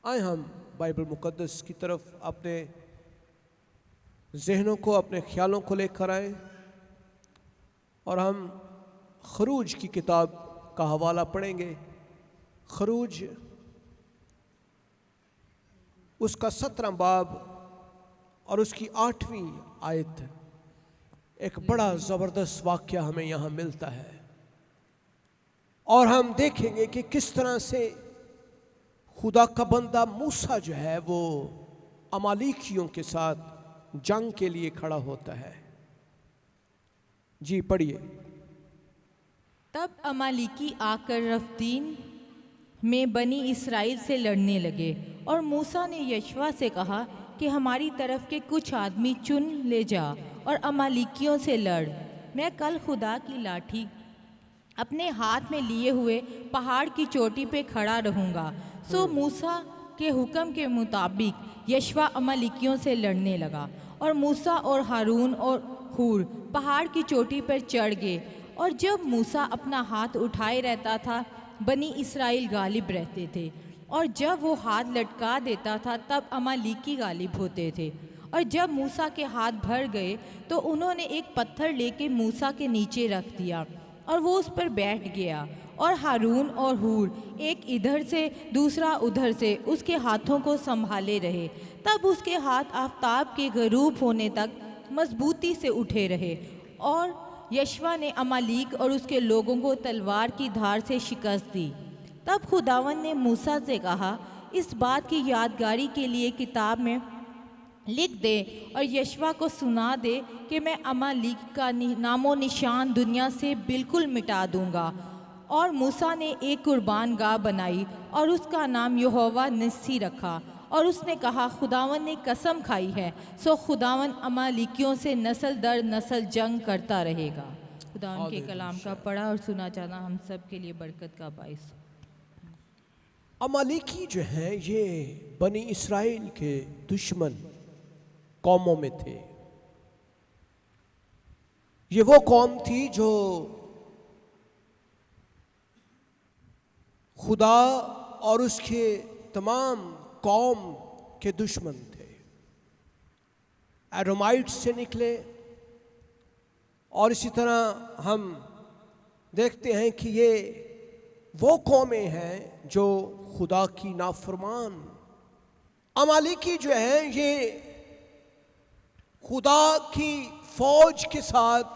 آئیں ہم بائبل مقدس کی طرف اپنے ذہنوں کو، اپنے خیالوں کو لے کر آئیں اور ہم خروج کی کتاب کا حوالہ پڑھیں گے۔ خروج اس کا 17 باب اور اس کی 8ویں آیت، ایک بڑا زبردست واقعہ ہمیں یہاں ملتا ہے، اور ہم دیکھیں گے کہ کس طرح سے خدا کا بندہ موسیٰ جو ہے وہ امالیکیوں کے ساتھ جنگ کے لیے کھڑا ہوتا ہے۔ جی پڑھیے۔ تب امالیکی آ کر رفدیم میں بنی اسرائیل سے لڑنے لگے، اور موسیٰ نے یشوع سے کہا کہ ہماری طرف کے کچھ آدمی چن لے جا اور امالیکیوں سے لڑ، میں کل خدا کی لاٹھی اپنے ہاتھ میں لیے ہوئے پہاڑ کی چوٹی پہ کھڑا رہوں گا۔ سو موسیٰ کے حکم کے مطابق یشوع امالیکیوں سے لڑنے لگا، اور موسیٰ اور ہارون اور ہور پہاڑ کی چوٹی پر چڑھ گئے، اور جب موسیٰ اپنا ہاتھ اٹھائے رہتا تھا بنی اسرائیل غالب رہتے تھے، اور جب وہ ہاتھ لٹکا دیتا تھا تب امالیکی غالب ہوتے تھے۔ اور جب موسیٰ کے ہاتھ بھر گئے تو انہوں نے ایک پتھر لے کے موسیٰ کے نیچے رکھ دیا، اور وہ اس پر بیٹھ گیا، اور ہارون اور ہور ایک ادھر سے دوسرا ادھر سے اس کے ہاتھوں کو سنبھالے رہے۔ تب اس کے ہاتھ آفتاب کے غروب ہونے تک مضبوطی سے اٹھے رہے، اور یشوع نے امالیک اور اس کے لوگوں کو تلوار کی دھار سے شکست دی۔ تب خداوند نے موسیٰ سے کہا، اس بات کی یادگاری کے لیے کتاب میں لکھ دے اور یشوع کو سنا دے کہ میں امالیک کا نام و نشان دنیا سے بالکل مٹا دوں گا۔ اور موسیٰ نے ایک قربان گاہ بنائی اور اس کا نام یہوہ نسی رکھا، اور اس نے کہا، خداوند نے قسم کھائی ہے، سو خداوند امالیکیوں سے نسل در نسل جنگ کرتا رہے گا۔ خداوند کے کلام کا پڑھا اور سنا جانا ہم سب کے لیے برکت کا باعث۔ امالیکی جو ہیں یہ بنی اسرائیل کے دشمن قوموں میں تھے۔ یہ وہ قوم تھی جو خدا اور اس کے تمام قوم کے دشمن تھے۔ ایڈومائٹ سے نکلے، اور اسی طرح ہم دیکھتے ہیں کہ یہ وہ قومیں ہیں جو خدا کی نافرمان۔ امالیکی جو ہیں یہ خدا کی فوج کے ساتھ،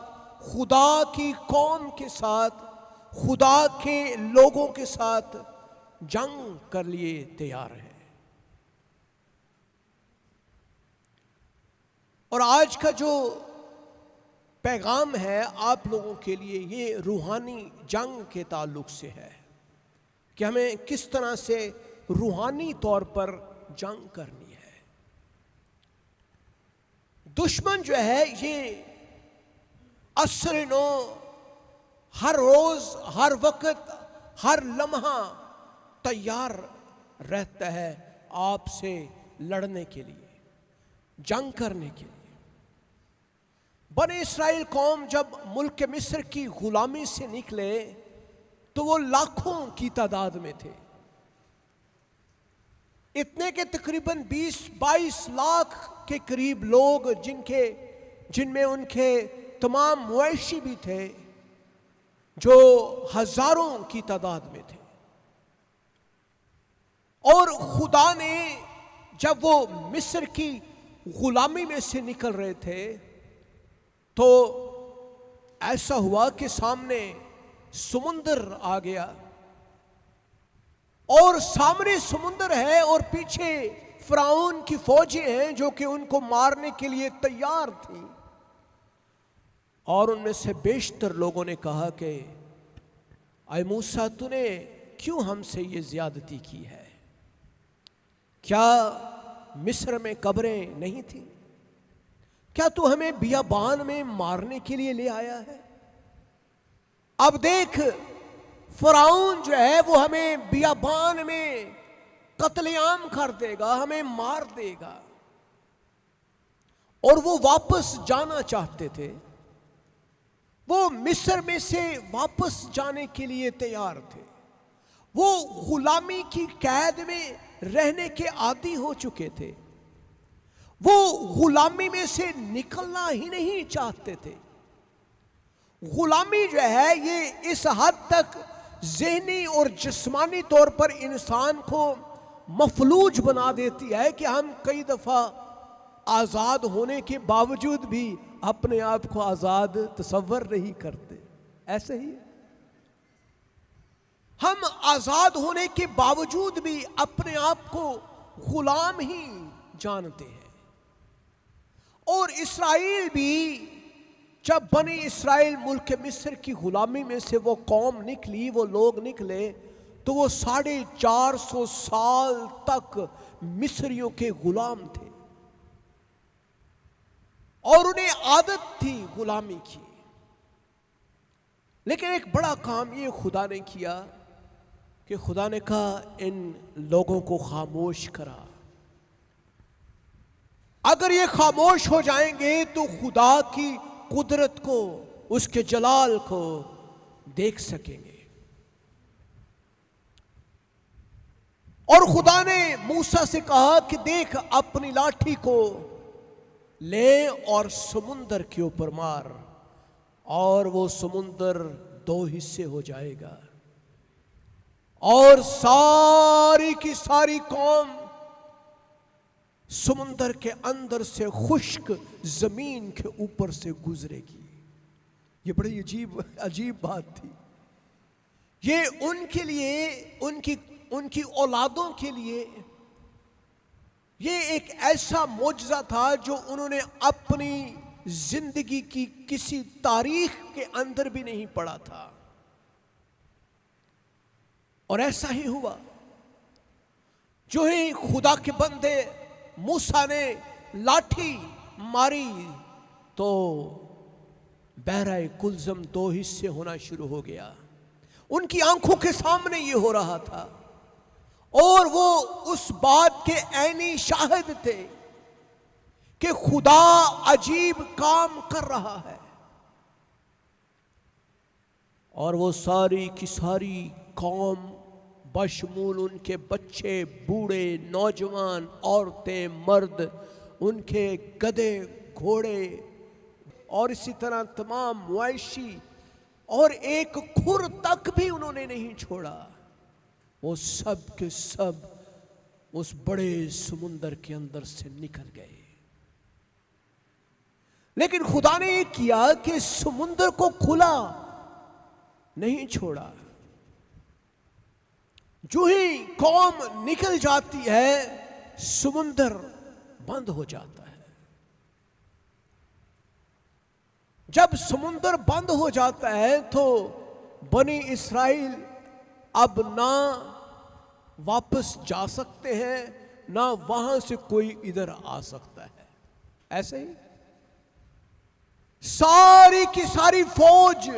خدا کی قوم کے ساتھ، خدا کے لوگوں کے ساتھ جنگ کر لیے تیار ہیں۔ اور آج کا جو پیغام ہے آپ لوگوں کے لیے یہ روحانی جنگ کے تعلق سے ہے کہ ہمیں کس طرح سے روحانی طور پر جنگ کرنی ہے۔ دشمن جو ہے یہ عصر نو ہر روز، ہر وقت، ہر لمحہ تیار رہتا ہے آپ سے لڑنے کے لیے، جنگ کرنے کے لیے۔ بنی اسرائیل قوم جب ملک مصر کی غلامی سے نکلے تو وہ لاکھوں کی تعداد میں تھے، اتنے کہ تقریباً 20-22 لاکھ کے قریب لوگ جن میں ان کے تمام مویشی بھی تھے، جو ہزاروں کی تعداد میں تھے۔ اور خدا نے جب وہ مصر کی غلامی میں سے نکل رہے تھے تو ایسا ہوا کہ سامنے سمندر آ گیا، اور سامنے سمندر ہے اور پیچھے فرعون کی فوجیں ہیں جو کہ ان کو مارنے کے لیے تیار تھی۔ اور ان میں سے بیشتر لوگوں نے کہا کہ اے موسیٰ، تو نے کیوں ہم سے یہ زیادتی کی ہے؟ کیا مصر میں قبریں نہیں تھیں؟ کیا تو ہمیں بیابان میں مارنے کے لیے لے آیا ہے؟ اب دیکھ، فرعون جو ہے وہ ہمیں بیابان میں قتل عام کر دے گا، ہمیں مار دے گا۔ اور وہ واپس جانا چاہتے تھے، وہ مصر میں سے واپس جانے کے لیے تیار تھے۔ وہ غلامی کی قید میں رہنے کے عادی ہو چکے تھے. وہ غلامی میں سے نکلنا ہی نہیں چاہتے تھے. غلامی جو ہے یہ اس حد تک ذہنی اور جسمانی طور پر انسان کو مفلوج بنا دیتی ہے کہ ہم کئی دفعہ آزاد ہونے کے باوجود بھی اپنے آپ کو آزاد تصور نہیں کرتے. ایسے ہی ہم آزاد ہونے کے باوجود بھی اپنے آپ کو غلام ہی جانتے ہیں. اور اسرائیل بھی جب بنی اسرائیل ملک مصر کی غلامی میں سے وہ قوم نکلی، وہ لوگ نکلے، تو وہ 450 سال تک مصریوں کے غلام تھے اور انہیں عادت تھی غلامی کی. لیکن ایک بڑا کام یہ خدا نے کیا کہ خدا نے کہا ان لوگوں کو خاموش کرا. اگر یہ خاموش ہو جائیں گے تو خدا کی قدرت کو، اس کے جلال کو دیکھ سکیں گے. اور خدا نے موسیٰ سے کہا کہ دیکھ اپنی لاٹھی کو لے اور سمندر کے اوپر مار، اور وہ سمندر 2 حصے ہو جائے گا، اور ساری کی ساری قوم سمندر کے اندر سے خشک زمین کے اوپر سے گزرے گی. یہ بڑی عجیب بات تھی. یہ ان کے لیے، ان کی اولادوں کے لیے یہ ایک ایسا معجزہ تھا جو انہوں نے اپنی زندگی کی کسی تاریخ کے اندر بھی نہیں پڑھا تھا. اور ایسا ہی ہوا. جو ہی خدا کے بندے موسیٰ نے لاٹھی ماری تو بحرہ کلزم 2 حصے ہونا شروع ہو گیا. ان کی آنکھوں کے سامنے یہ ہو رہا تھا اور وہ اس بات کے عینی شاہد تھے کہ خدا عجیب کام کر رہا ہے. اور وہ ساری کی ساری قوم بشمول ان کے بچے، بوڑھے، نوجوان، عورتیں، مرد، ان کے گدھے، گھوڑے اور اسی طرح تمام مویشی، اور ایک کھر تک بھی انہوں نے نہیں چھوڑا. وہ سب کے سب اس بڑے سمندر کے اندر سے نکل گئے. لیکن خدا نے یہ کیا کہ سمندر کو کھلا نہیں چھوڑا. جو ہی قوم نکل جاتی ہے سمندر بند ہو جاتا ہے. جب سمندر بند ہو جاتا ہے تو بنی اسرائیل اب نہ واپس جا سکتے ہیں، نہ وہاں سے کوئی ادھر آ سکتا ہے. ایسے ہی ساری کی ساری فوج،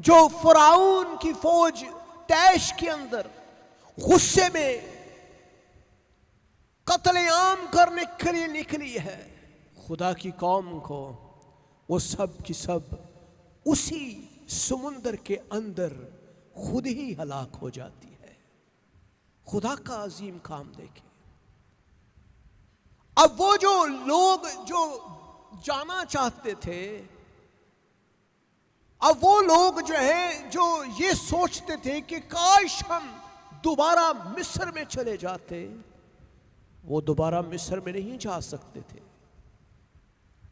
جو فرعون کی فوج تیش کے اندر غصے میں قتل عام کرنے کے لیے نکلی ہے خدا کی قوم کو، وہ سب کی سب اسی سمندر کے اندر خود ہی ہلاک ہو جاتی ہے. خدا کا عظیم کام دیکھیں. اب وہ جو لوگ جو جانا چاہتے تھے، اب وہ لوگ جو ہیں جو یہ سوچتے تھے کہ کاش ہم دوبارہ مصر میں چلے جاتے، وہ دوبارہ مصر میں نہیں جا سکتے تھے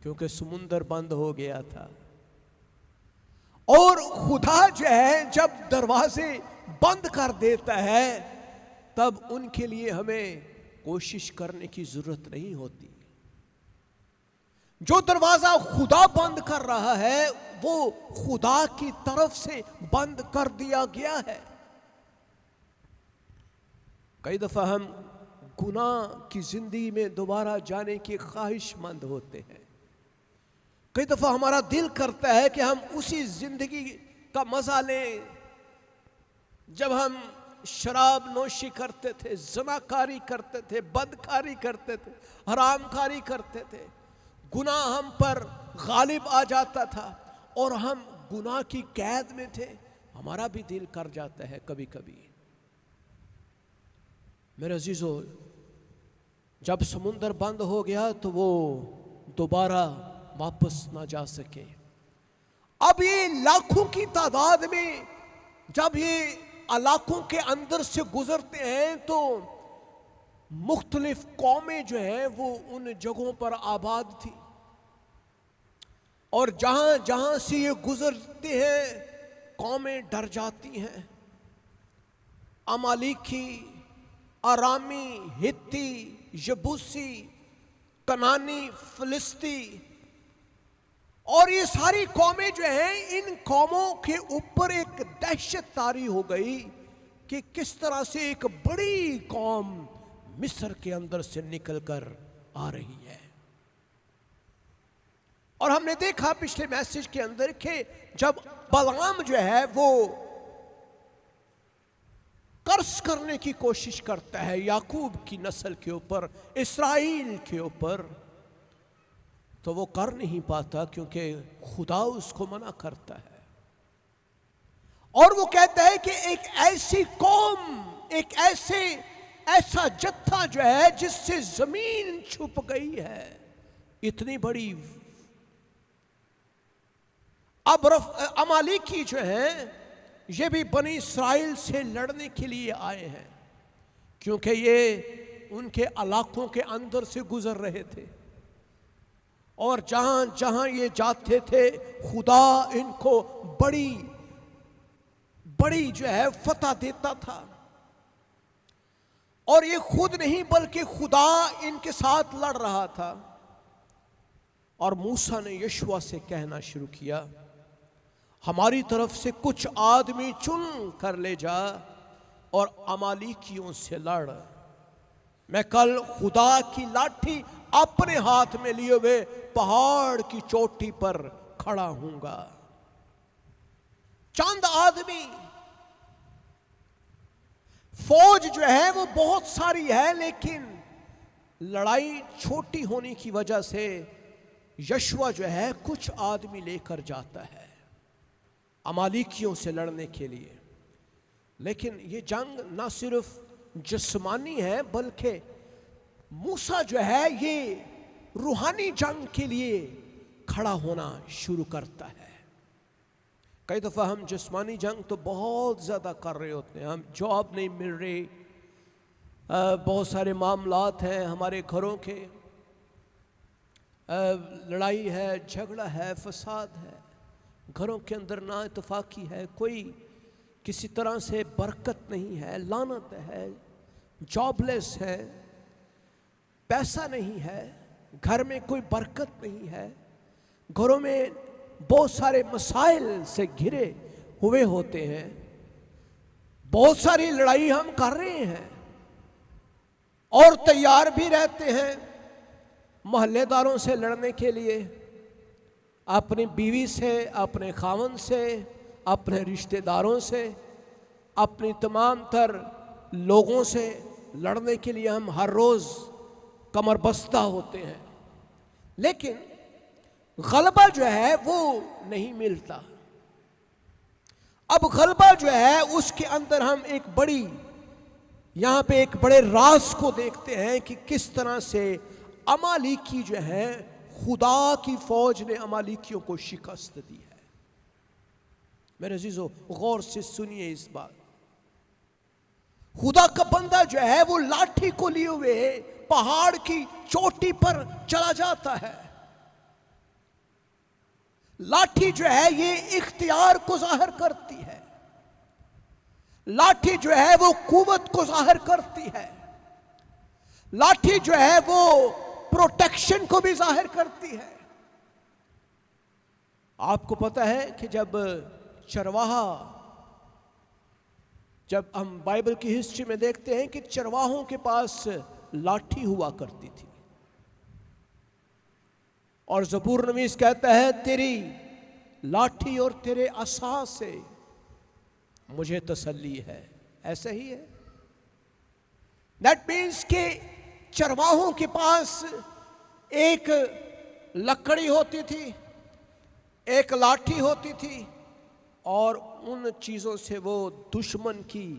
کیونکہ سمندر بند ہو گیا تھا. اور خدا جو ہے جب دروازے بند کر دیتا ہے تب ان کے لیے ہمیں کوشش کرنے کی ضرورت نہیں ہوتی. جو دروازہ خدا بند کر رہا ہے وہ خدا کی طرف سے بند کر دیا گیا ہے. کئی دفعہ ہم گناہ کی زندگی میں دوبارہ جانے کی خواہش مند ہوتے ہیں. کئی دفعہ ہمارا دل کرتا ہے کہ ہم اسی زندگی کا مزہ لیں جب ہم شراب نوشی کرتے تھے، زناکاری کرتے تھے، بدکاری کرتے تھے، حرام کاری کرتے تھے. گناہ ہم پر غالب آ جاتا تھا اور ہم گناہ کی قید میں تھے. ہمارا بھی دل کر جاتا ہے کبھی کبھی. میرے عزیزو، جب سمندر بند ہو گیا تو وہ دوبارہ واپس نہ جا سکے. اب یہ لاکھوں کی تعداد میں جب یہ علاقوں کے اندر سے گزرتے ہیں تو مختلف قومیں جو ہیں وہ ان جگہوں پر آباد تھی، اور جہاں جہاں سے یہ گزرتے ہیں قومیں ڈر جاتی ہیں. امالیکی، آرامی، ہتی، یبوسی، کنانی، فلسطی، اور یہ ساری قومیں جو ہیں، ان قوموں کے اوپر ایک دہشت طاری ہو گئی کہ کس طرح سے ایک بڑی قوم مصر کے اندر سے نکل کر آ رہی ہے. اور ہم نے دیکھا پچھلے میسج کے اندر کہ جب بلعام جو ہے وہ قرض کرنے کی کوشش کرتا ہے یعقوب کی نسل کے اوپر، اسرائیل کے اوپر، تو وہ کر نہیں پاتا کیونکہ خدا اس کو منع کرتا ہے. اور وہ کہتا ہے کہ ایک ایسی قوم، ایک ایسا جتھا جو ہے جس سے زمین چھپ گئی ہے، اتنی بڑی. اب امالیکی جو ہیں یہ بھی بنی اسرائیل سے لڑنے کے لیے آئے ہیں، کیونکہ یہ ان کے علاقوں کے اندر سے گزر رہے تھے، اور جہاں جہاں یہ جاتے تھے خدا ان کو بڑی جو ہے فتح دیتا تھا. اور یہ خود نہیں بلکہ خدا ان کے ساتھ لڑ رہا تھا. اور موسیٰ نے یشوع سے کہنا شروع کیا، ہماری طرف سے کچھ آدمی چن کر لے جا اور امالیکیوں سے لڑ. میں کل خدا کی لاٹھی اپنے ہاتھ میں لیے ہوئے پہاڑ کی چوٹی پر کھڑا ہوں گا. چند آدمی، فوج جو ہے وہ بہت ساری ہے، لیکن لڑائی چھوٹی ہونے کی وجہ سے یشوع جو ہے کچھ آدمی لے کر جاتا ہے امالیکیوں سے لڑنے کے لیے. لیکن یہ جنگ نہ صرف جسمانی ہے بلکہ موسیٰ جو ہے یہ روحانی جنگ کے لیے کھڑا ہونا شروع کرتا ہے. کئی دفعہ ہم جسمانی جنگ تو بہت زیادہ کر رہے ہوتے ہیں، ہم جاب نہیں مل رہی، بہت سارے معاملات ہیں ہمارے گھروں کے، لڑائی ہے، جھگڑا ہے، فساد ہے، گھروں کے اندر نا اتفاقی ہے، کوئی کسی طرح سے برکت نہیں ہے، لعنت ہے، جاب لیس ہے، پیسہ نہیں ہے، گھر میں کوئی برکت نہیں ہے، گھروں میں بہت سارے مسائل سے گھرے ہوئے ہوتے ہیں. بہت ساری لڑائی ہم کر رہے ہیں اور تیار بھی رہتے ہیں محلے داروں سے لڑنے کے لیے، اپنی بیوی سے، اپنے خاوند سے، اپنے رشتہ داروں سے، اپنی تمام تر لوگوں سے لڑنے کے لیے ہم ہر روز کمر بستہ ہوتے ہیں. لیکن غلبہ جو ہے وہ نہیں ملتا. اب غلبہ جو ہے اس کے اندر ہم یہاں پہ ایک بڑے راز کو دیکھتے ہیں کہ کس طرح سے امالیکی جو ہے، خدا کی فوج نے امالیکیوں کو شکست دی ہے. میرے عزیزو غور سے سنیے اس بات. خدا کا بندہ جو ہے وہ لاٹھی کو لیے ہوئے پہاڑ کی چوٹی پر چلا جاتا ہے. لاٹھی جو ہے یہ اختیار کو ظاہر کرتی ہے، لاٹھی جو ہے وہ قوت کو ظاہر کرتی ہے، لاٹھی جو ہے وہ پروٹیکشن کو بھی ظاہر کرتی ہے. آپ کو پتہ ہے کہ جب ہم بائبل کی ہسٹری میں دیکھتے ہیں کہ چرواہوں کے پاس لاٹھی ہوا کرتی تھی، اور زبور نویس کہتا ہے تیری لاٹھی اور تیرے عصا سے مجھے تسلی ہے. ایسا ہی ہے. دیٹ مینس کہ چرواہوں کے پاس ایک لکڑی ہوتی تھی، ایک لاٹھی ہوتی تھی، اور ان چیزوں سے وہ دشمن کی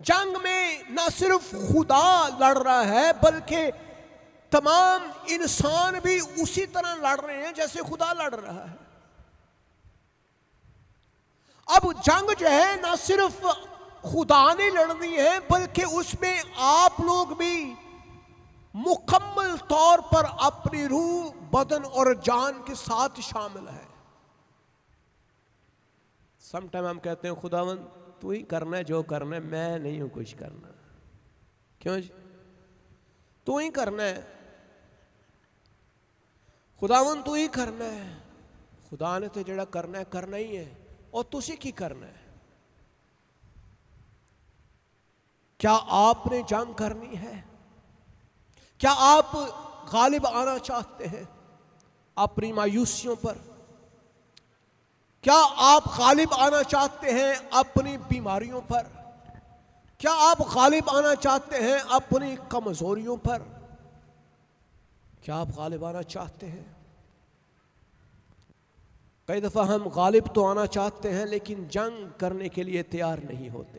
جنگ میں نہ صرف خدا لڑ رہا ہے بلکہ تمام انسان بھی اسی طرح لڑ رہے ہیں جیسے خدا لڑ رہا ہے. اب جنگ جو ہے نہ صرف خدا نے لڑنی ہے بلکہ اس میں آپ لوگ بھی مکمل طور پر اپنی روح، بدن اور جان کے ساتھ شامل ہے. سم ٹائم ہم کہتے ہیں خداوند تو ہی کرنا ہے جو کرنا ہے، میں نہیں ہوں کچھ کرنا. کیوں جی؟ تو ہی کرنا ہے خداوند، تو ہی کرنا ہے. خدا نے تو جڑا کرنا ہے کرنا ہی ہے، اور تسی کی کرنا ہے. کیا آپ نے جنگ کرنی ہے؟ کیا آپ غالب آنا چاہتے ہیں اپنی مایوسیوں پر؟ کیا آپ غالب آنا چاہتے ہیں اپنی بیماریوں پر؟ کیا آپ غالب آنا چاہتے ہیں اپنی کمزوریوں پر؟ کیا آپ غالب آنا چاہتے ہیں؟ کئی دفعہ ہم غالب تو آنا چاہتے ہیں لیکن جنگ کرنے کے لیے تیار نہیں ہوتے.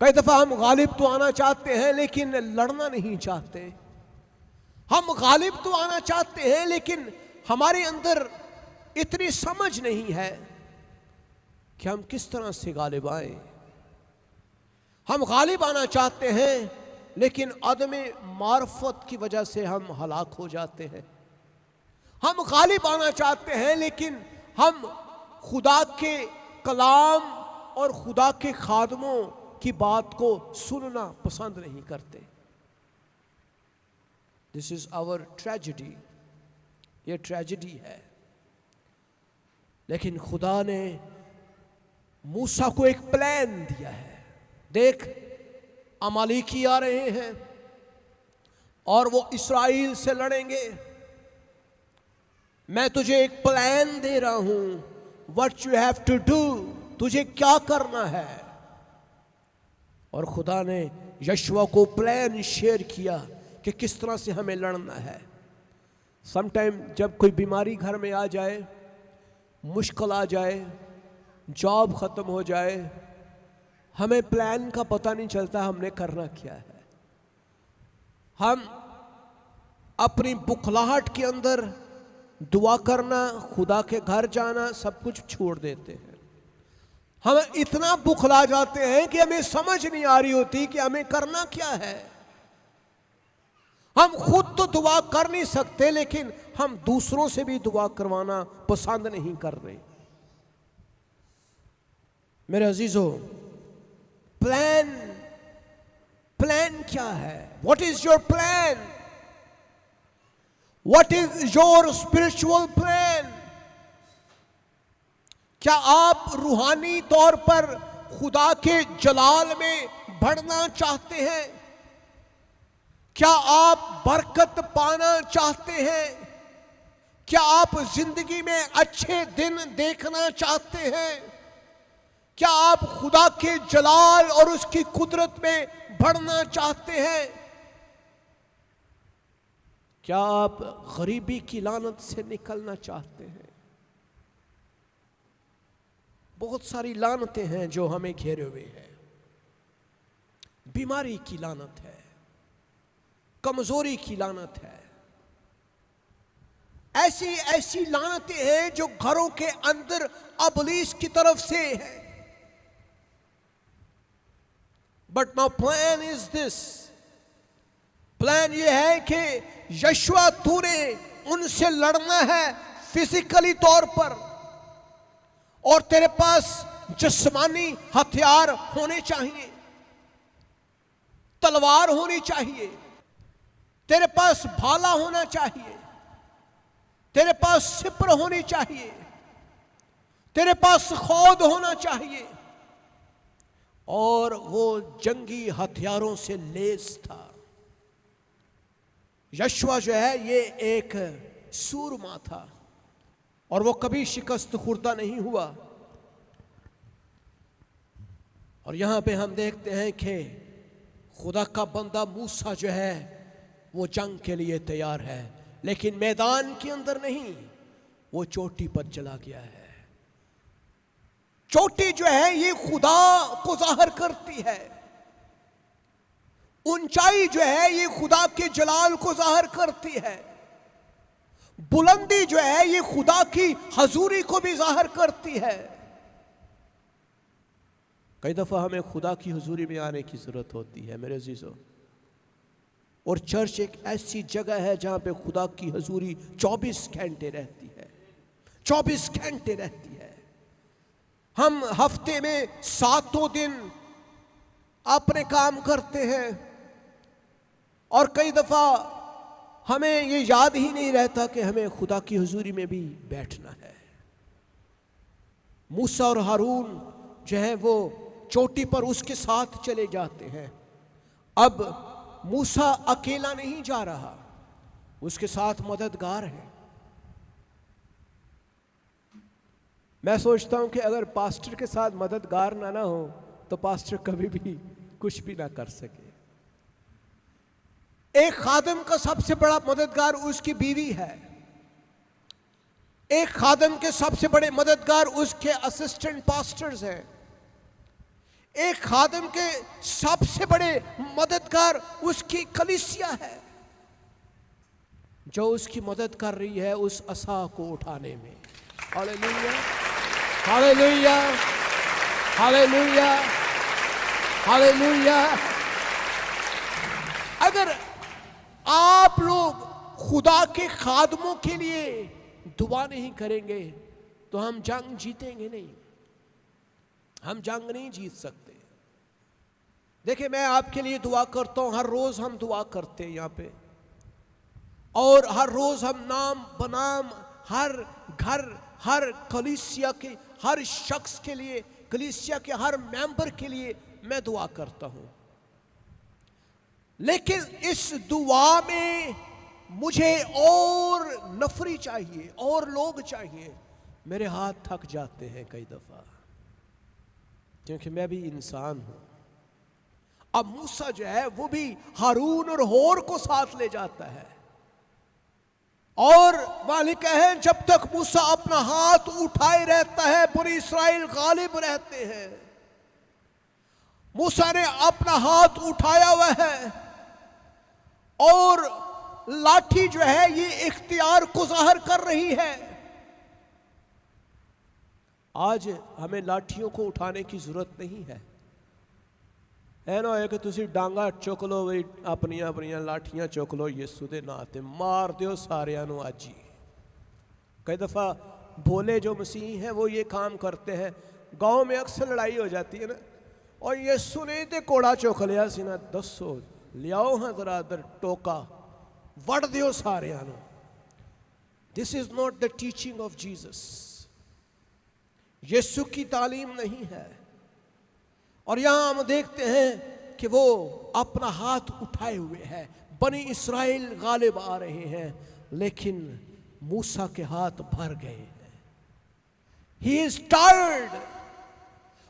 کئی دفعہ ہم غالب تو آنا چاہتے ہیں لیکن لڑنا نہیں چاہتے. ہم غالب تو آنا چاہتے ہیں لیکن ہمارے اندر اتنی سمجھ نہیں ہے کہ ہم کس طرح سے غالب آئیں. ہم غالب آنا چاہتے ہیں لیکن عدم معرفت کی وجہ سے ہم ہلاک ہو جاتے ہیں. ہم غالب آنا چاہتے ہیں لیکن ہم خدا کے کلام اور خدا کے خادموں کی بات کو سننا پسند نہیں کرتے. This is our tragedy. یہ ٹریجڈی ہے. لیکن خدا نے موسیٰ کو ایک پلان دیا ہے. دیکھ، امالیکی آ رہے ہیں اور وہ اسرائیل سے لڑیں گے. میں تجھے ایک پلان دے رہا ہوں. What you have to do. تجھے کیا کرنا ہے. اور خدا نے یشوع کو پلان شیئر کیا کہ کس طرح سے ہمیں لڑنا ہے. سم ٹائم جب کوئی بیماری گھر میں آ جائے، مشکل آ جائے، جاب ختم ہو جائے، ہمیں پلان کا پتہ نہیں چلتا ہم نے کرنا کیا ہے. ہم اپنی بخلاہٹ کے اندر دعا کرنا، خدا کے گھر جانا، سب کچھ چھوڑ دیتے ہیں. ہم اتنا بخلا جاتے ہیں کہ ہمیں سمجھ نہیں آ رہی ہوتی کہ ہمیں کرنا کیا ہے. ہم خود تو دعا کر نہیں سکتے لیکن ہم دوسروں سے بھی دعا کروانا پسند نہیں کر رہے. میرے عزیزو، پلان کیا ہے؟ What is your plan? What is your spiritual plan? کیا آپ روحانی طور پر خدا کے جلال میں بڑھنا چاہتے ہیں؟ کیا آپ برکت پانا چاہتے ہیں؟ کیا آپ زندگی میں اچھے دن دیکھنا چاہتے ہیں؟ کیا آپ خدا کے جلال اور اس کی قدرت میں بڑھنا چاہتے ہیں؟ کیا آپ غریبی کی لعنت سے نکلنا چاہتے ہیں؟ بہت ساری لعنتیں ہیں جو ہمیں گھیرے ہوئے ہیں. بیماری کی لعنت ہے، کمزوری کی لعنت ہے، ایسی لعنتیں ہیں جو گھروں کے اندر ابلیس کی طرف سے ہے. But now plan is this. Plan یہ ہے کہ یشوع تو نے ان سے لڑنا ہے فزیکلی طور پر، اور تیرے پاس جسمانی ہتھیار ہونے چاہیے، تلوار ہونی چاہیے، تیرے پاس بھالا ہونا چاہیے، تیرے پاس سپر ہونی چاہیے، تیرے پاس خود ہونا چاہیے. اور وہ جنگی ہتھیاروں سے لیس تھا. یشوع جو ہے یہ ایک سورما تھا اور وہ کبھی شکست خوردہ نہیں ہوا. اور یہاں پہ ہم دیکھتے ہیں کہ خدا کا بندہ موسیٰ جو ہے وہ جنگ کے لیے تیار ہے، لیکن میدان کے اندر نہیں، وہ چوٹی پر چلا گیا ہے. چوٹی جو ہے یہ خدا کو ظاہر کرتی ہے، اونچائی جو ہے یہ خدا کے جلال کو ظاہر کرتی ہے، بلندی جو ہے یہ خدا کی حضوری کو بھی ظاہر کرتی ہے۔ کئی دفعہ ہمیں خدا کی حضوری میں آنے کی ضرورت ہوتی ہے میرے عزیزو، اور چرچ ایک ایسی جگہ ہے جہاں پہ خدا کی حضوری 24 گھنٹے رہتی ہے، 24 گھنٹے رہتی ہے۔ ہم ہفتے میں 7 دن اپنے کام کرتے ہیں، اور کئی دفعہ ہمیں یہ یاد ہی نہیں رہتا کہ ہمیں خدا کی حضوری میں بھی بیٹھنا ہے۔ موسیٰ اور ہارون جو ہے وہ چوٹی پر اس کے ساتھ چلے جاتے ہیں۔ اب موسیٰ اکیلا نہیں جا رہا، اس کے ساتھ مددگار ہے۔ میں سوچتا ہوں کہ اگر پاسٹر کے ساتھ مددگار نہ ہو تو پاسٹر کبھی بھی کچھ بھی نہ کر سکے۔ ایک خادم کا سب سے بڑا مددگار اس کی بیوی ہے، ایک خادم کے سب سے بڑے مددگار اس کے اسسٹنٹ پاسٹرز ہیں، ایک خادم کے سب سے بڑے مددگار اس کی کلیسیا ہے، جو اس کی مدد کر رہی ہے اس عصا کو اٹھانے میں۔ ہاللیلویا، ہاللیلویا، ہاللیلویا، ہاللیلویا۔ اگر آپ لوگ خدا کے خادموں کے لیے دعا نہیں کریں گے تو ہم جنگ جیتیں گے نہیں، ہم جنگ نہیں جیت سکتے۔ دیکھیں میں آپ کے لیے دعا کرتا ہوں، ہر روز ہم دعا کرتے ہیں یہاں پہ، اور ہر روز ہم نام بنام ہر گھر، ہر کلیسیا کے ہر شخص کے لیے، کلیسیا کے ہر ممبر کے لیے میں دعا کرتا ہوں۔ لیکن اس دعا میں مجھے اور نفری چاہیے، اور لوگ چاہیے۔ میرے ہاتھ تھک جاتے ہیں کئی دفعہ، کیونکہ میں بھی انسان ہوں۔ اب موسیٰ جو ہے وہ بھی ہارون اور ہور کو ساتھ لے جاتا ہے، اور مالک ہے جب تک موسیٰ اپنا ہاتھ اٹھائے رہتا ہے بنی اسرائیل غالب رہتے ہیں۔ موسیٰ نے اپنا ہاتھ اٹھایا ہوا ہے، اور لاٹھی جو ہے یہ اختیار کو ظاہر کر رہی ہے۔ آج ہمیں لاٹھیوں کو اٹھانے کی ضرورت نہیں ہے۔ اے نہ ہے کہ تسی ڈانگا چک لو، وہی اپنی لاٹھیاں چک لو، یسو دے نام تے مار دیو ساریاں نو اج ہی۔ کئی دفعہ بھولے جو مسیح ہیں وہ یہ کام کرتے ہیں۔ گاؤں میں اکثر لڑائی ہو جاتی ہے نا، اور یسو نے تے کوڑا چک لیا سی نا، دسو لیاؤ ہاں ذرا ادھر ٹوکا، وڑ دیو ساریاں نو۔ This is not the teaching of Jesus, یسو کی تعلیم نہیں ہے۔ اور یہاں ہم دیکھتے ہیں کہ وہ اپنا ہاتھ اٹھائے ہوئے ہے، بنی اسرائیل غالب آ رہے ہیں، لیکن موسیٰ کے ہاتھ بھر گئے ہیں۔ He is tired،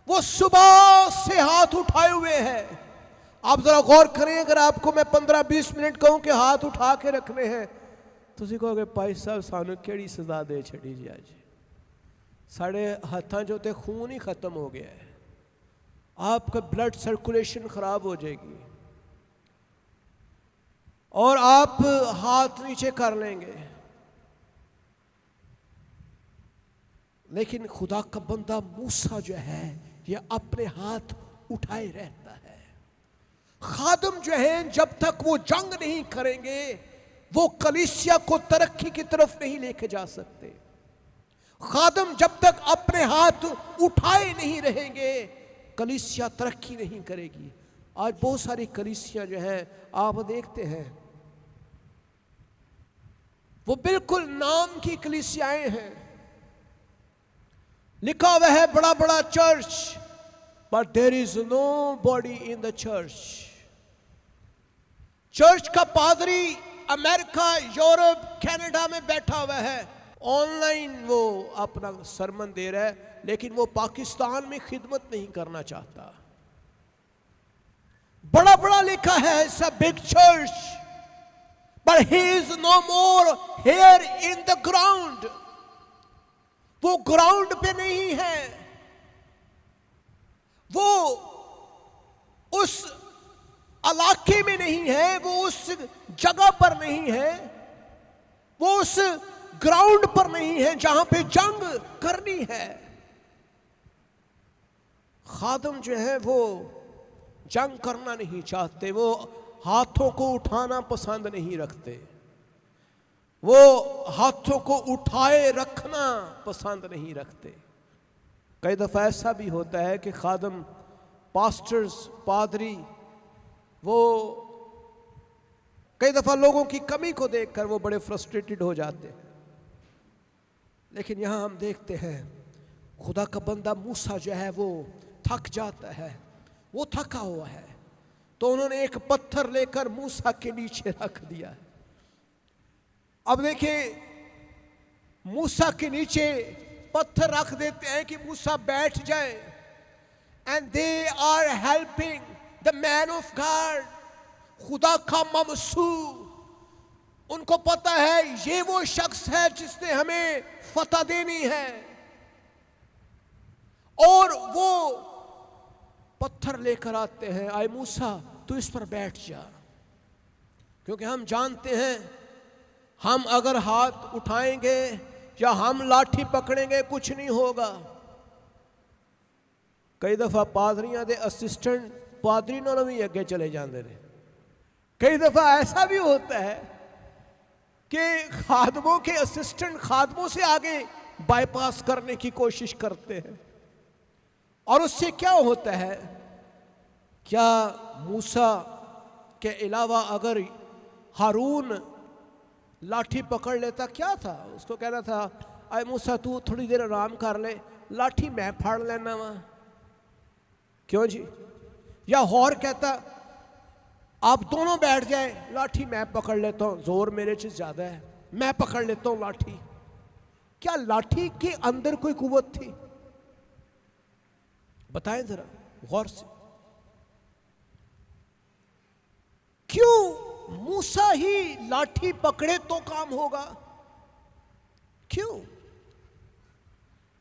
وہ صبح سے ہاتھ اٹھائے ہوئے ہیں۔ آپ ذرا غور کریں، اگر آپ کو میں 15-20 منٹ کہوں کہ ہاتھ اٹھا کے رکھنے ہیں تو اسی کہو گے پائی صاحب سانو کیڑی سزا دے چھڑی جی آج، ساڑھے ہاتھاں جو تے خون ہی ختم ہو گیا ہے، آپ کا بلڈ سرکولیشن خراب ہو جائے گی، اور آپ ہاتھ نیچے کر لیں گے۔ لیکن خدا کا بندہ موسیٰ جو ہے یہ اپنے ہاتھ اٹھائے رہتا ہے۔ خادم جو ہیں جب تک وہ جنگ نہیں کریں گے وہ کلیسیا کو ترقی کی طرف نہیں لے کے جا سکتے۔ خادم جب تک اپنے ہاتھ اٹھائے نہیں رہیں گے کلیسیا ترقی نہیں کرے گی۔ آج بہت ساری کلیسیاں جو ہیں آپ دیکھتے ہیں وہ بالکل نام کی کلیسیائیں ہیں، لکھا ہوا ہے بڑا بڑا church, but there is nobody in the church۔ Church کا پادری امریکہ، یورپ، کینیڈا میں بیٹھا ہوا ہے، آن لائن وہ اپنا سرمن دے رہا ہے، لیکن وہ پاکستان میں خدمت نہیں کرنا چاہتا۔ بڑا بڑا لکھا ہے it's a big church but he is no more here in the ground، وہ گراؤنڈ پہ نہیں ہے، وہ اس علاقے میں نہیں ہے، وہ اس جگہ پر نہیں ہے، وہ اس گراؤنڈ پر نہیں ہے جہاں پہ جنگ کرنی ہے۔ خادم جو ہے وہ جنگ کرنا نہیں چاہتے، وہ ہاتھوں کو اٹھانا پسند نہیں رکھتے، وہ ہاتھوں کو اٹھائے رکھنا پسند نہیں رکھتے۔ کئی دفعہ ایسا بھی ہوتا ہے کہ خادم، پاسٹرز، پادری، وہ کئی دفعہ لوگوں کی کمی کو دیکھ کر وہ بڑے فرسٹریٹڈ ہو جاتے ہیں، لیکن یہاں ہم دیکھتے ہیں خدا کا بندہ موسیٰ جو ہے وہ تھک جاتا ہے، وہ تھکا ہوا ہے، تو انہوں نے ایک پتھر لے کر موسیٰ کے نیچے رکھ دیا۔ اب دیکھیں، موسیٰ کے نیچے پتھر رکھ دیتے ہیں کہ موسیٰ بیٹھ جائے، and they are helping the man of God، خدا کا ممسوح۔ ان کو پتہ ہے یہ وہ شخص ہے جس نے ہمیں فتح دینی ہے، اور وہ پتھر لے کر آتے ہیں، آئے موسیٰ تو اس پر بیٹھ جا، کیونکہ ہم جانتے ہیں ہم اگر ہاتھ اٹھائیں گے یا ہم لاٹھی پکڑیں گے کچھ نہیں ہوگا۔ کئی دفعہ پادریاں دے اسسٹنٹ پادری نوں بھی اگے چلے جاندے نے۔ کئی دفعہ ایسا بھی ہوتا ہے کہ خادموں کے اسسٹنٹ خادموں سے آگے بائی پاس کرنے کی کوشش کرتے ہیں، اور اس سے کیا ہوتا ہے؟ کیا موسیٰ کے علاوہ اگر ہارون لاٹھی پکڑ لیتا کیا تھا؟ اس کو کہنا تھا اے موسیٰ تو تھوڑی دیر آرام کر لے، لاٹھی میں پھاڑ لینا وا، کیوں جی؟ یا اور کہتا آپ دونوں بیٹھ جائیں، لاٹھی میں پکڑ لیتا ہوں، زور میرے سے زیادہ ہے، میں پکڑ لیتا ہوں لاٹھی۔ کیا لاٹھی کے اندر کوئی قوت تھی؟ بتائیں ذرا غور سے، کیوں موسیٰ ہی لاٹھی پکڑے تو کام ہوگا؟ کیوں؟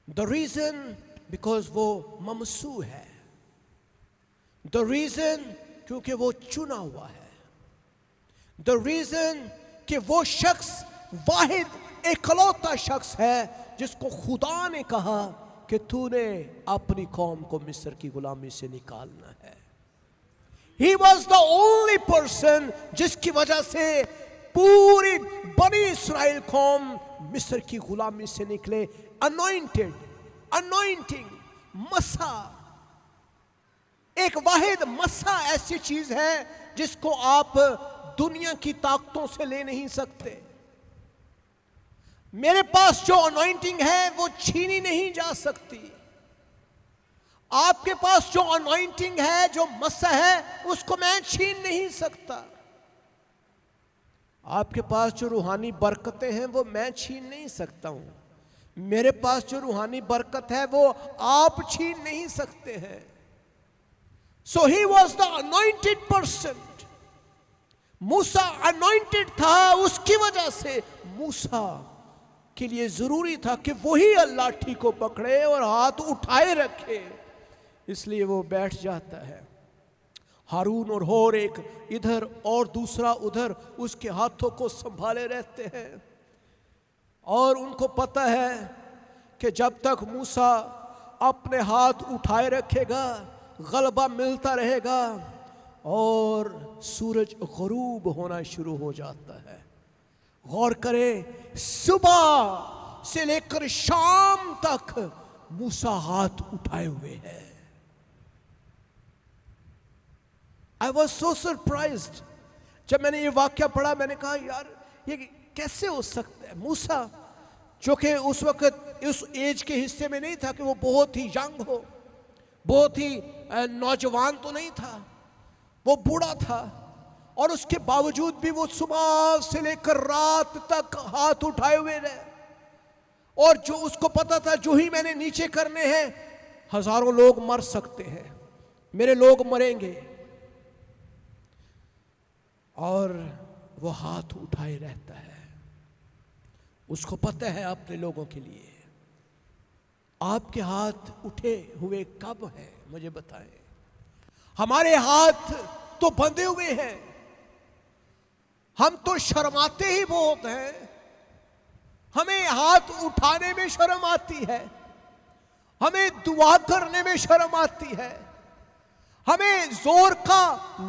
the reason because وہ ممسوح ہے، the reason کیونکہ وہ چنا ہوا ہے، the reason کہ وہ شخص واحد اکلوتا شخص ہے جس کو خدا نے کہا کہ تو نے اپنی قوم کو مصر کی غلامی سے نکالنا ہے۔ He was the only person جس کی وجہ سے پوری بنی اسرائیل قوم مصر کی غلامی سے نکلے۔ anointed، anointing، مسح، ایک واحد مسح ایسی چیز ہے جس کو آپ دنیا کی طاقتوں سے لے نہیں سکتے۔ میرے پاس جو انوائنٹنگ ہے وہ چھینی نہیں جا سکتی، آپ کے پاس جو انوائنٹنگ ہے، جو مسح ہے، اس کو میں چھین نہیں سکتا۔ آپ کے پاس جو روحانی برکتیں ہیں وہ میں چھین نہیں سکتا ہوں، میرے پاس جو روحانی برکت ہے وہ آپ چھین نہیں سکتے ہیں۔ So he was the anointed person۔ Musa anointed تھا، اس کی وجہ سے موسیٰ کے لیے ضروری تھا کہ وہی لاٹھی کو پکڑے اور ہاتھ اٹھائے رکھے، اس لیے وہ بیٹھ جاتا ہے۔ ہارون اور ہور ایک ادھر اور دوسرا ادھر اس کے ہاتھوں کو سنبھالے رہتے ہیں، اور ان کو پتہ ہے کہ جب تک موسیٰ اپنے ہاتھ اٹھائے رکھے گا غلبہ ملتا رہے گا، اور سورج غروب ہونا شروع ہو جاتا ہے۔ غور کریں، صبح سے لے کر شام تک موسیٰ ہاتھ اٹھائے ہوئے ہے۔ I was so surprised جب میں نے یہ واقعہ پڑھا، میں نے کہا یار یہ کیسے ہو سکتا ہے؟ موسیٰ جو کہ اس وقت اس ایج کے حصے میں نہیں تھا کہ وہ بہت ہی ینگ ہو، بہت ہی نوجوان تو نہیں تھا، وہ بوڑھا تھا، اور اس کے باوجود بھی وہ صبح سے لے کر رات تک ہاتھ اٹھائے ہوئے رہے، اور جو اس کو پتا تھا جو ہی میں نے نیچے کرنے ہیں ہزاروں لوگ مر سکتے ہیں، میرے لوگ مریں گے، اور وہ ہاتھ اٹھائے رہتا ہے۔ اس کو پتہ ہے اپنے لوگوں کے لیے آپ کے ہاتھ اٹھے ہوئے کب ہیں مجھے بتائیں؟ ہمارے ہاتھ تو بندھے ہوئے ہیں، ہم تو شرماتے ہی بہت ہیں، ہمیں ہاتھ اٹھانے میں شرم آتی ہے، ہمیں دعا کرنے میں شرم آتی ہے، ہمیں زور کا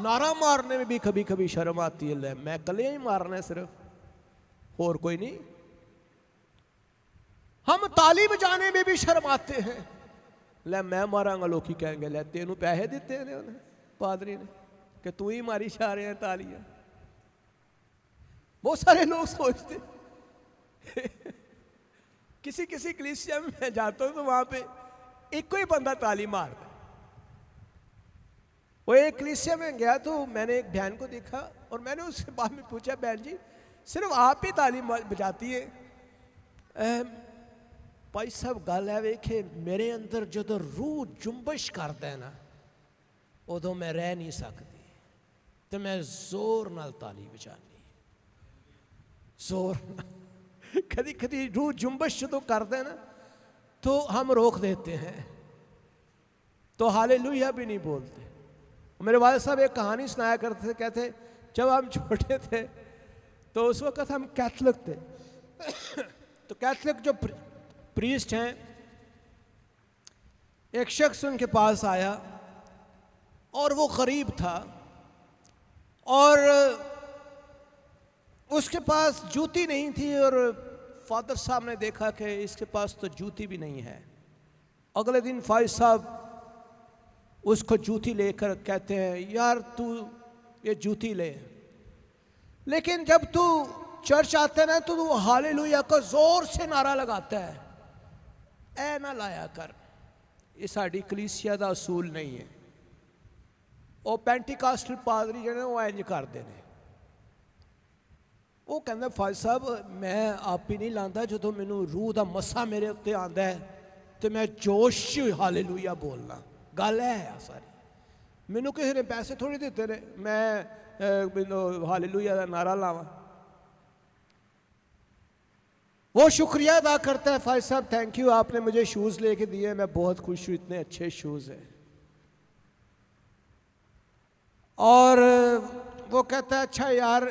نعرہ مارنے میں بھی کبھی کبھی شرم آتی ہے۔ میں کلے ہی مارنا ہے صرف، اور کوئی نہیں۔ ہم تالی بجانے میں بھی شرم آتے ہیں، میں ماراں گا، لوگ کہیں گے تینوں پیسے دیتے ہیں انہیں پادری نے کہ تو ہی ماری شا رہے ہیں تالیاں۔ بہت سارے لوگ سوچتے کسی کلیسیا میں میں جاتا ہوں تو وہاں پہ ایک کوئی بندہ تالی مارتا ہے۔ وہ ایک کلیسیا میں گیا تو میں نے ایک بہن کو دیکھا اور میں نے اس کے بعد میں پوچھا، بہن جی صرف آپ ہی تالی بجاتی ہے؟ بھائی صاحب گل ہے ویکھے میرے اندر جدو روح جنبش کرتا ہے نا ادو میں رہ نہیں سکتی، تو میں زور نال تالی بجانی، زور کدی کدی روح جنبش جدو کرتا ہے نا تو ہم روک دیتے ہیں، تو ہالےلویا بھی نہیں بولتے۔ میرے والد صاحب ایک کہانی سنایا کرتے تھے، کہتے جب ہم چھوٹے تھے تو اس وقت ہم کیتھولک تھے، تو کیتھولک جو پریسٹ ہیں، ایک شخص ان کے پاس آیا اور وہ غریب تھا اور اس کے پاس جوتی نہیں تھی، اور فادر صاحب نے دیکھا کہ اس کے پاس تو جوتی بھی نہیں ہے۔ اگلے دن فائز صاحب اس کو جوتی لے کر کہتے ہیں یار تو یہ جوتی لے، لیکن جب تو چرچ آتا ہے نا تو وہ ہالےلویا کا زور سے نعرہ لگاتا ہے، اے نہ لایا کر، یہ ساڑی کلیسیا دا اصول نہیں ہے۔ وہ پینٹیکاسٹل پادری جنے وہ انج کرتے ہیں، وہ کہنا فائز صاحب میں آپ ہی نہیں لاندا، جدو مینوں روح دا مسا میرے اتنے آندا ہے تو میں جوش ہالےلویا بولنا، گل ہے ساری۔ مینوں کسی نے پیسے تھوڑی دیتے نے میں ہالےلویا دا نعرہ لاواں۔ وہ شکریہ ادا کرتا ہے، فائز صاحب تھینک یو، آپ نے مجھے شوز لے کے دیے، میں بہت خوش ہوں، اتنے اچھے شوز ہیں۔ اور وہ کہتا ہے اچھا یار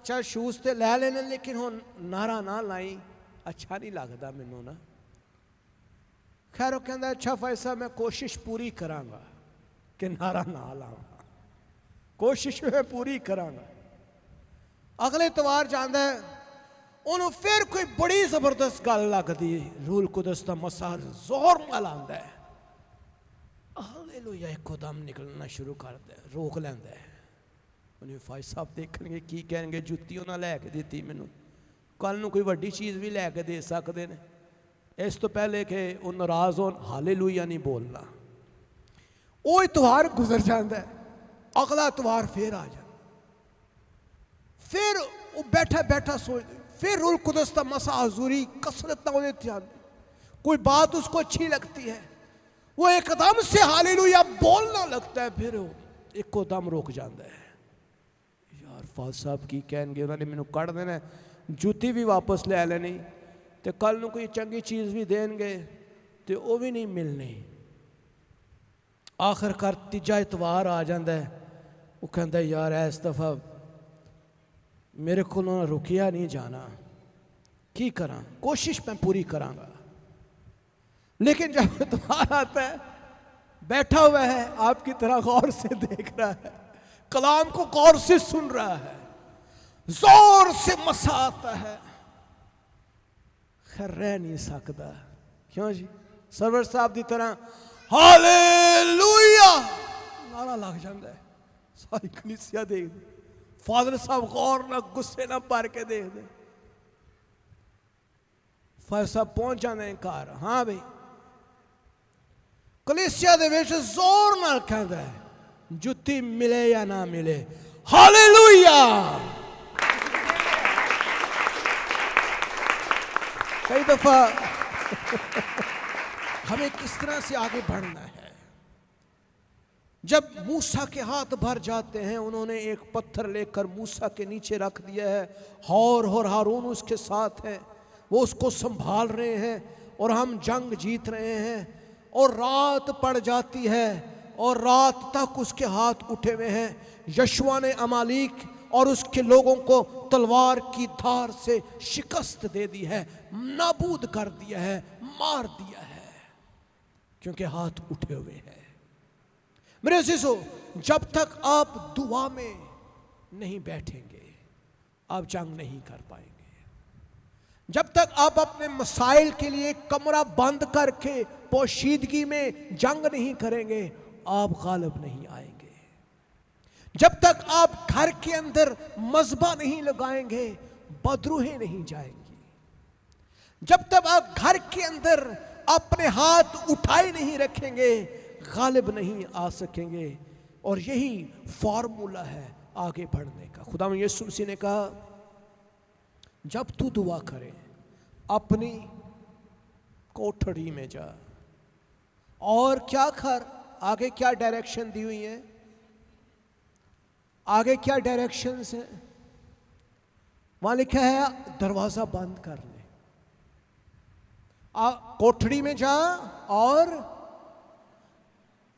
چل شوز تے لے لینے لیکن ہن نعرہ نہ لائی، اچھا نہیں لگتا مینوں نا۔ خیر وہ کہتا ہے اچھا فائز صاحب میں کوشش پوری کراں گا کہ نعرہ نہ لاواں، کوشش میں پوری کراں گا۔ اگلے اتوار جاندا ہے، انہوں پھر کوئی بڑی زبردست گل لگتی، روح القدس دا مسا زور نال آندا ہے، ہالےلویا ایک دم نکلنا شروع کرتا ہے، روک لیندا ہے۔ انہیں فائز صاحب دیکھیں گے کی کہیں گے جتیوں نہ لے کے دیتی مینوں، کل نوں کوئی وڈی چیز بھی لے کے دے سکتے ہیں، اس تو پہلے کہ وہ ناراض ہون ہالےلویا نہیں بولنا۔ وہ اتوار گزر جاتا ہے، اگلا اتوار پھر آ جاتا، پھر وہ بیٹھا بیٹھا سوچ، پھر روح القدس دا مسا حضوری کثرت نہ ہونے تھے، کوئی بات اس کو اچھی لگتی ہے، وہ ایک دم سے ہالےلویا بولنا لگتا ہے، پھر وہ ایک دم روک جاتا ہے۔ یار فاضل صاحب کی کہیں گے، انہوں نے مینوں کڑ دینا ہے، جوتی بھی واپس لے لینی، تو کل نوں کوئی چنگی چیز بھی دین گے تو وہ بھی نہیں ملنی۔ آخر کار تیجا اتوار آ جاتا ہے، وہ کہتا ہے یار اس دفعہ میرے کو رکیا نہیں جانا، کی کراں، کوشش میں پوری کراں گا۔ لیکن جب اتوار آتا ہے، بیٹھا ہوا ہے، آپ کی طرح غور سے دیکھ رہا ہے، کلام کو غور سے سن رہا ہے، زور سے مسا آتا ہے، خیر رہ نہیں سکتا، کیوں جی سرور صاحب دی طرح ہالےلویا نعرہ لگ جاتا ہے، ساری کلیسیا دیکھ دے، فادر صاحب غور نہ غصے نہ بھر کے دیکھ دے، فادر صاحب پہنچ جانے ہیں گھر، ہاں بھائی کلیسیا دے وچ زور نہ کہندا ہے، جتی ملے یا نہ ملے، ہالےلویا۔ کئی دفعہ ہمیں کس طرح سے آگے بڑھنا ہے۔ جب موسیٰ کے ہاتھ بھر جاتے ہیں، انہوں نے ایک پتھر لے کر موسیٰ کے نیچے رکھ دیا ہے، ہور اور ہارون اس کے ساتھ ہیں، وہ اس کو سنبھال رہے ہیں، اور ہم جنگ جیت رہے ہیں اور رات پڑ جاتی ہے اور رات تک اس کے ہاتھ اٹھے ہوئے ہیں. یشوع نے امالیک اور اس کے لوگوں کو تلوار کی دھار سے شکست دے دی ہے, نابود کر دیا ہے, مار دیا ہے, کیونکہ ہاتھ اٹھے ہوئے ہیں. میرے عزیزو, جب تک آپ دعا میں نہیں بیٹھیں گے آپ جنگ نہیں کر پائیں گے. جب تک آپ اپنے مسائل کے لیے کمرہ بند کر کے پوشیدگی میں جنگ نہیں کریں گے آپ غالب نہیں آئیں گے. جب تک آپ گھر کے اندر مذبح نہیں لگائیں گے بدروہیں نہیں جائیں گی. جب تک آپ گھر کے اندر اپنے ہاتھ اٹھائے نہیں رکھیں گے غالب نہیں آ سکیں گے. اور یہی فارمولہ ہے آگے بڑھنے کا. خدا یسوع مسیح نے کہا جب تو دعا کرے اپنی کوٹھڑی میں جا اور کیا کر. آگے کیا ڈائریکشن دی ہوئی ہیں, آگے کیا ڈائریکشنز ہیں؟ وہاں لکھا ہے دروازہ بند کر لے. کوٹھڑی میں جا اور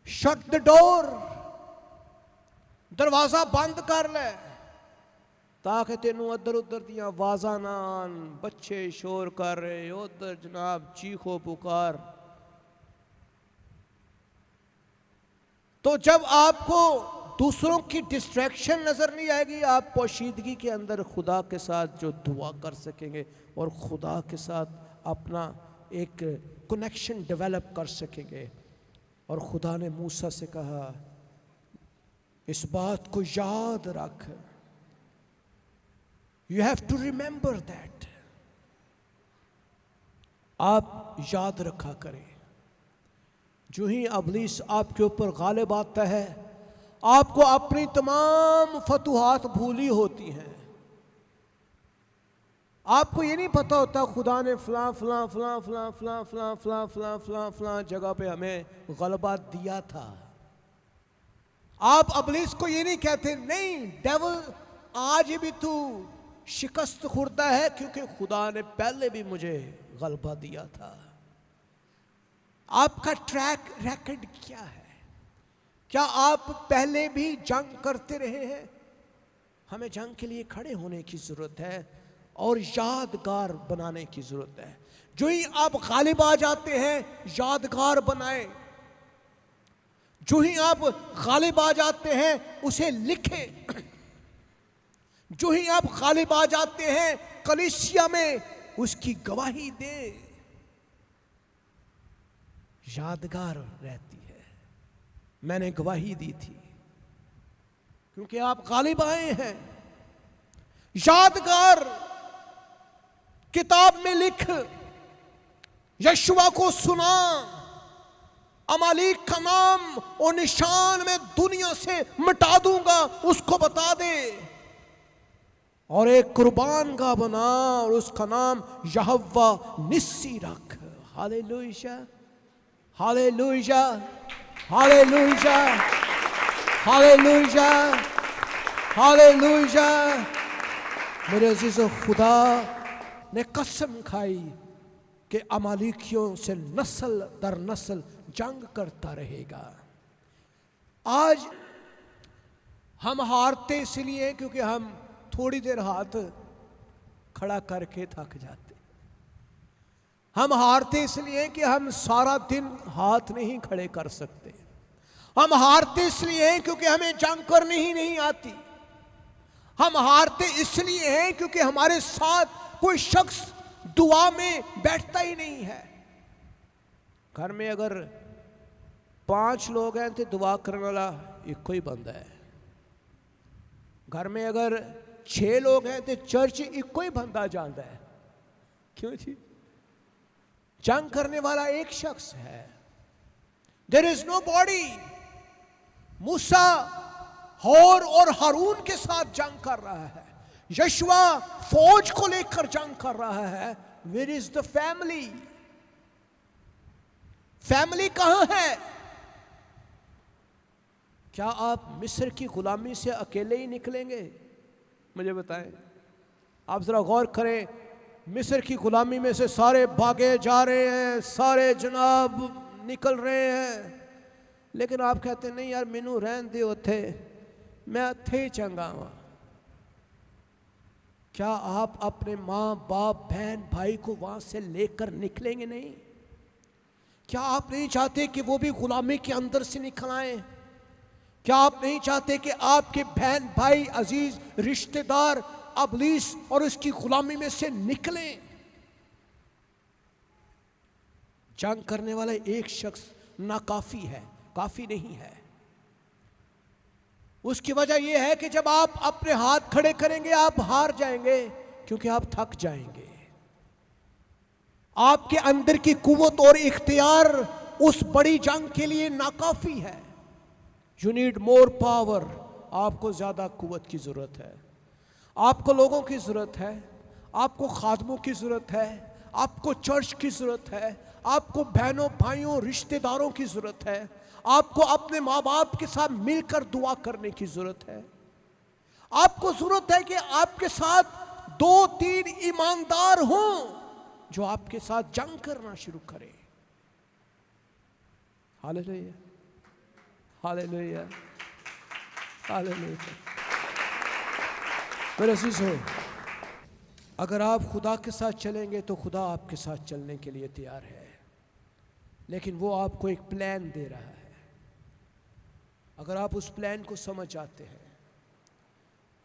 شٹ دا ڈور, دروازہ بند کر لے تاکہ تینوں ادھر ادھر دیاں آوازاں نہ آن, بچے شور کر رہے ادھر جناب چیخو پکار. تو جب آپ کو دوسروں کی ڈسٹریکشن نظر نہیں آئے گی آپ پوشیدگی کے اندر خدا کے ساتھ جو دعا کر سکیں گے اور خدا کے ساتھ اپنا ایک کنیکشن ڈیولپ کر سکیں گے. اور خدا نے موسیٰ سے کہا اس بات کو یاد رکھ, you have to remember that. آپ یاد رکھا کریں. جو ہی ابلیس آپ کے اوپر غالب آتا ہے آپ کو اپنی تمام فتوحات بھولی ہوتی ہیں. آپ کو یہ نہیں پتا ہوتا خدا نے فلاں فلاں فلاں فلاں فلاں فلاں فلاں فلاں فلاں فلاں جگہ پہ ہمیں غلبہ دیا تھا. آپ ابلیس کو یہ نہیں کہتے نہیں ڈیول آج بھی تو شکست خوردہ ہے کیونکہ خدا نے پہلے بھی مجھے غلبہ دیا تھا. آپ کا ٹریک ریکارڈ کیا ہے؟ کیا آپ پہلے بھی جنگ کرتے رہے ہیں؟ ہمیں جنگ کے لیے کھڑے ہونے کی ضرورت ہے اور یادگار بنانے کی ضرورت ہے. جو ہی آپ غالب آ جاتے ہیں یادگار بنائیں. جو ہی آپ غالب آ جاتے ہیں اسے لکھیں. جو ہی آپ غالب آ جاتے ہیں کلیسیا میں اس کی گواہی دیں. یادگار رہتی ہے. میں نے گواہی دی تھی کیونکہ آپ غالب آئے ہیں. یادگار کتاب میں لکھ, یشوع کو سنا, امالیک کا نام اور نشان میں دنیا سے مٹا دوں گا اس کو بتا دے اور ایک قربان گاہ بنا اور اس کا نام یہوہ نسی رکھ. ہالےلویا ہالےلویا ہالےلویا ہالےلویا ہالےلویا. میرے عزیز خدا نے قسم کھائی کہ امالیکیوں سے نسل در نسل جنگ کرتا رہے گا. آج ہم ہارتے اس لیے کیونکہ ہم تھوڑی دیر ہاتھ کھڑا کر کے تھک جاتے. ہم ہارتے اس لیے کہ ہم سارا دن ہاتھ نہیں کھڑے کر سکتے. ہم ہارتے اس لیے کیونکہ ہمیں جنگ کرنی ہی نہیں آتی. ہم ہارتے اس لیے ہیں کیونکہ ہمارے ساتھ کوئی شخص دعا میں بیٹھتا ہی نہیں ہے. گھر میں اگر 5 لوگ ہیں تو دعا کرنے والا ایک ہی بندہ ہے. گھر میں اگر 6 لوگ ہیں تو چرچ ایک ہی بندہ جانتا ہے. کیوں جی؟ جنگ کرنے والا ایک شخص ہے. There is nobody. موسیٰ ہور اور ہارون کے ساتھ جنگ کر رہا ہے. یشوع فوج کو لے کر جنگ کر رہا ہے. Where is the family? Family کہاں ہے؟ کیا آپ مصر کی غلامی سے اکیلے ہی نکلیں گے؟ مجھے بتائیں. آپ ذرا غور کریں مصر کی غلامی میں سے سارے بھاگے جا رہے ہیں، سارے جناب نکل رہے ہیں، لیکن آپ کہتے ہیں نہیں یار مینوں رہن دے اوتھے، میں اتھے ہی چنگا ہوں۔ کیا آپ اپنے ماں باپ بہن بھائی کو وہاں سے لے کر نکلیں گے نہیں؟ کیا آپ نہیں چاہتے کہ وہ بھی غلامی کے اندر سے نکل آئیں؟ کیا آپ نہیں چاہتے کہ آپ کے بہن بھائی عزیز رشتہ دار ابلیس اور اس کی غلامی میں سے نکلیں؟ جنگ کرنے والا ایک شخص ناکافی ہے، کافی نہیں ہے۔ اس کی وجہ یہ ہے کہ جب آپ اپنے ہاتھ کھڑے کریں گے آپ ہار جائیں گے، کیونکہ آپ تھک جائیں گے۔ آپ کے اندر کی قوت اور اختیار اس بڑی جنگ کے لیے ناکافی ہے۔ یو نیڈ مور پاور، آپ کو زیادہ قوت کی ضرورت ہے، آپ کو لوگوں کی ضرورت ہے، آپ کو خادموں کی ضرورت ہے، آپ کو چرچ کی ضرورت ہے، آپ کو بہنوں بھائیوں رشتہ داروں کی ضرورت ہے، آپ کو اپنے ماں باپ کے ساتھ مل کر دعا کرنے کی ضرورت ہے۔ آپ کو ضرورت ہے کہ آپ کے ساتھ 2-3 ایماندار ہوں جو آپ کے ساتھ جنگ کرنا شروع کریں۔ ہاللیلویہ، ہاللیلویہ، ہاللیلویہ۔ میرے عزیزو، اگر آپ خدا کے ساتھ چلیں گے تو خدا آپ کے ساتھ چلنے کے لیے تیار ہے، لیکن وہ آپ کو ایک پلان دے رہا ہے۔ اگر آپ اس پلان کو سمجھ جاتے ہیں،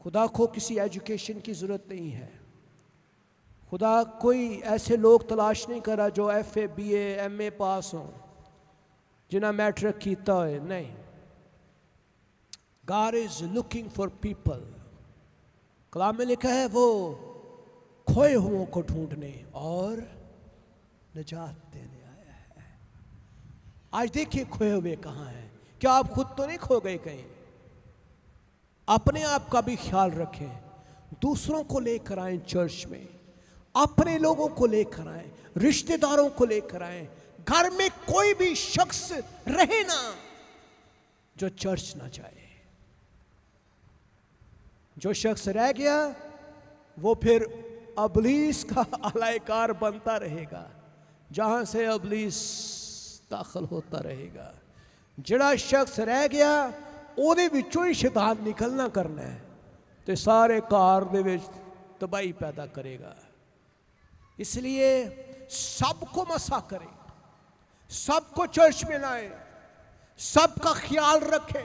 خدا کو کسی ایجوکیشن کی ضرورت نہیں ہے، خدا کوئی ایسے لوگ تلاش نہیں کر رہا جو F A B A M A pass ہوں، جنہیں میٹرک کیتا ہے، نہیں۔ God is looking for people۔ کلام میں لکھا ہے وہ کھوئے ہوں کو ڈھونڈنے اور نجات دینے آیا ہے۔ آج دیکھیے کھوئے ہوئے کہاں ہیں؟ کیا آپ خود تو نہیں کھو گئے کہیں؟ اپنے آپ کا بھی خیال رکھیں، دوسروں کو لے کر آئیں چرچ میں، اپنے لوگوں کو لے کر آئیں، رشتہ داروں کو لے کر آئیں۔ گھر میں کوئی بھی شخص رہے نا جو چرچ نہ جائے۔ جو شخص رہ گیا وہ پھر ابلیس کا اعلی کار بنتا رہے گا، جہاں سے ابلیس داخل ہوتا رہے گا۔ جڑا شخص رہ گیا اودے وچوں ہی شیطان نکلنا کرنا ہے تے سارے کار دے وچ تباہی پیدا کرے گا۔ اس لیے سب کو مسا کریں، سب کو چرچ میں لائیں، سب کا خیال رکھیں۔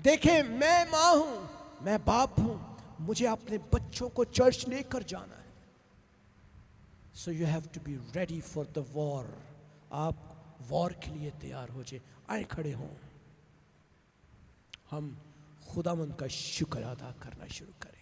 دیکھیں میں ماں ہوں، میں باپ ہوں، مجھے اپنے بچوں کو چرچ لے کر جانا ہے۔ So you have to be ready for the war۔ آپ وار کے لیے تیار ہو جائیں۔ آئیں کھڑے ہوں، ہم خداوند کا شکر ادا کرنا شروع کریں۔